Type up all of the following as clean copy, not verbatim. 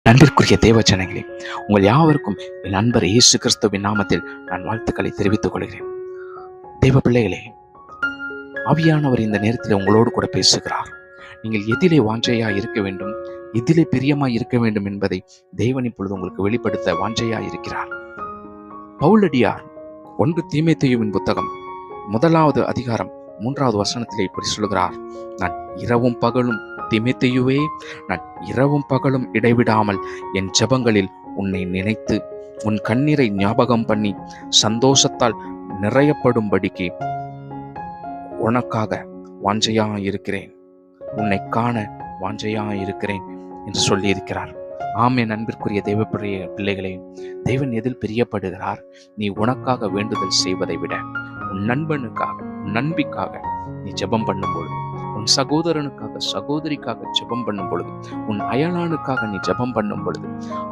நன்றிற்குரிய தேவ ஜனங்களே, உங்கள் யாவருக்கும் என் நண்பர் இயேசு கிறிஸ்துவின் நாமத்தில் நான் வாழ்த்துக்களை தெரிவித்துக் கொள்கிறேன். தேவ பிள்ளைகளே, ஆவியானவர் இந்த நேரத்தில் உங்களோடு கூட பேசுகிறார். நீங்கள் எதிலே வாஞ்சையா இருக்க வேண்டும், எதிலே பிரியமாய் இருக்க வேண்டும் என்பதை தேவன் இப்பொழுது உங்களுக்கு வெளிப்படுத்த வாஞ்சையா இருக்கிறார். பவுலடியார் 1 தீமோத்தேயுவின் புத்தகம் 1வது அதிகாரம் 3வது வசனத்திலே இப்படி சொல்கிறார்: நான் இரவும் பகலும் தீமோத்தேயுவே, நான் இரவும் பகலும் இடைவிடாமல் என் ஜெபங்களில் உன்னை நினைத்து உன் கண்ணீரை ஞாபகம் பண்ணி சந்தோஷத்தால் நிறையப்படும்படிக்கு உனக்காக வாஞ்சையா இருக்கிறேன், உன்னை காண வாஞ்சையா இருக்கிறேன் என்று சொல்லியிருக்கிறார். ஆமென். அன்பிற்குரிய தேவ பிள்ளைகளே, தேவன் எதில் பிரியப்படுகிறார்? நீ உனக்காக வேண்டுதல் செய்வதை விட உன் நண்பனுக்காக, உன் நண்பிக்காக நீ ஜெபம் பண்ணும் பொழுது, உன் சகோதரனுக்காக, சகோதரிக்காக ஜெபம் பண்ணும் பொழுது, உன் அயலானுக்காக நீ ஜெபம் பண்ணும் பொழுது,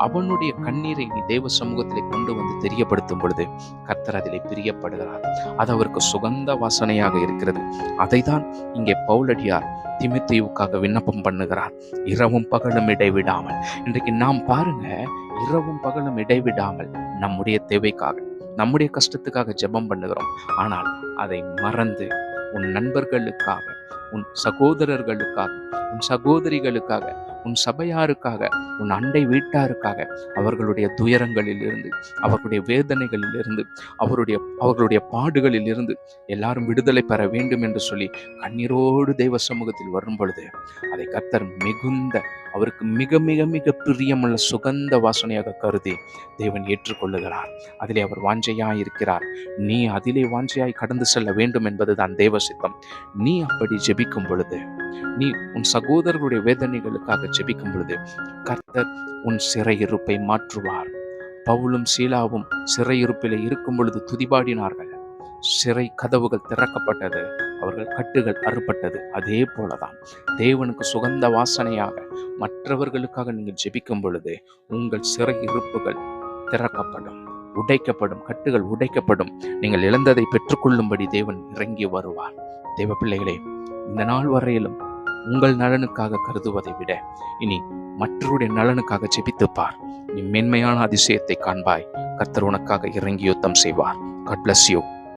அவனுடைய கண்ணீரை நீ தேவ சமூகத்திலே கொண்டு வந்து தெரியப்படுத்தும் பொழுது கர்த்தர் அதிலே பிரியப்படுகிறார். அது அவருக்கு சுகந்த வாசனையாக இருக்கிறது. அதைதான் இங்கே பவுலடியார் தீமோத்தேயுவுக்காக விண்ணப்பம் பண்ணுகிறார். இரவும் பகலும் இடைவிடாமல். இன்றைக்கு நாம் பாருங்க, இரவும் பகலும் இடைவிடாமல் நம்முடைய தேவைக்காக, நம்முடைய கஷ்டத்துக்காக ஜெபம் பண்ணுகிறோம். ஆனால் அதை மறந்து உன் நண்பர்களுக்காக, உன் சகோதரர்களுக்காக, உன் சகோதரிகளுக்காக, உன் சபையாருக்காக, உன் அண்டை வீட்டாருக்காக, அவர்களுடைய துயரங்களில் இருந்து, அவர்களுடைய வேதனைகளில் இருந்து, அவர்களுடைய பாடுகளில் இருந்து எல்லாரும் விடுதலை பெற வேண்டும் என்று சொல்லி கண்ணீரோடு தெய்வ சமூகத்தில் வரும் பொழுது அதை கர்த்தர் மிகுந்த, அவருக்கு மிக மிக மிக பிரியமுள்ள சுகந்த வாசனையாக கருதி தேவன் ஏற்றுக்கொள்ளுகிறார். அதிலே அவர் வாஞ்சையாய் இருக்கிறார். நீ அதிலே வாஞ்சையாய் கடந்து செல்ல வேண்டும் என்பதுதான் தேவ சித்தம். நீ அப்படி ஜெபிக்கும் பொழுது, நீ உன் சகோதரர்களுடைய வேதனைகளுக்காக ஜெபிக்கும் பொழுது கர்த்தர் உன் சிறையிருப்பை மாற்றுவார். பவுலும் சீலாவும் சிறையிருப்பிலே இருக்கும் பொழுது துதிபாடினார்கள். சிறை கதவுகள் திறக்கப்பட்டது, அவர்கள் கட்டுகள் அறுபட்டது. அதே போலதான் தேவனுக்கு சுகந்த வாசனையாக மற்றவர்களுக்காக நீங்கள் ஜெபிக்கும் பொழுது உங்கள் சிறை இருப்புகள் திறக்கப்படும், உடைக்கப்படும், கட்டுகள் உடைக்கப்படும். நீங்கள் இழந்ததை பெற்றுக்கொள்ளும்படி தேவன் இறங்கி வருவார். தேவ பிள்ளைகளே, இந்த நாள் வரையிலும் உங்கள் நலனுக்காக கருதுவதை விட இனி மற்றவருடைய நலனுக்காக ஜெபித்துப்பார். நீ மென்மையான அதிசயத்தை காண்பாய். கர்த்தர் உனக்காக இறங்கி யுத்தம் செய்வார். God bless you.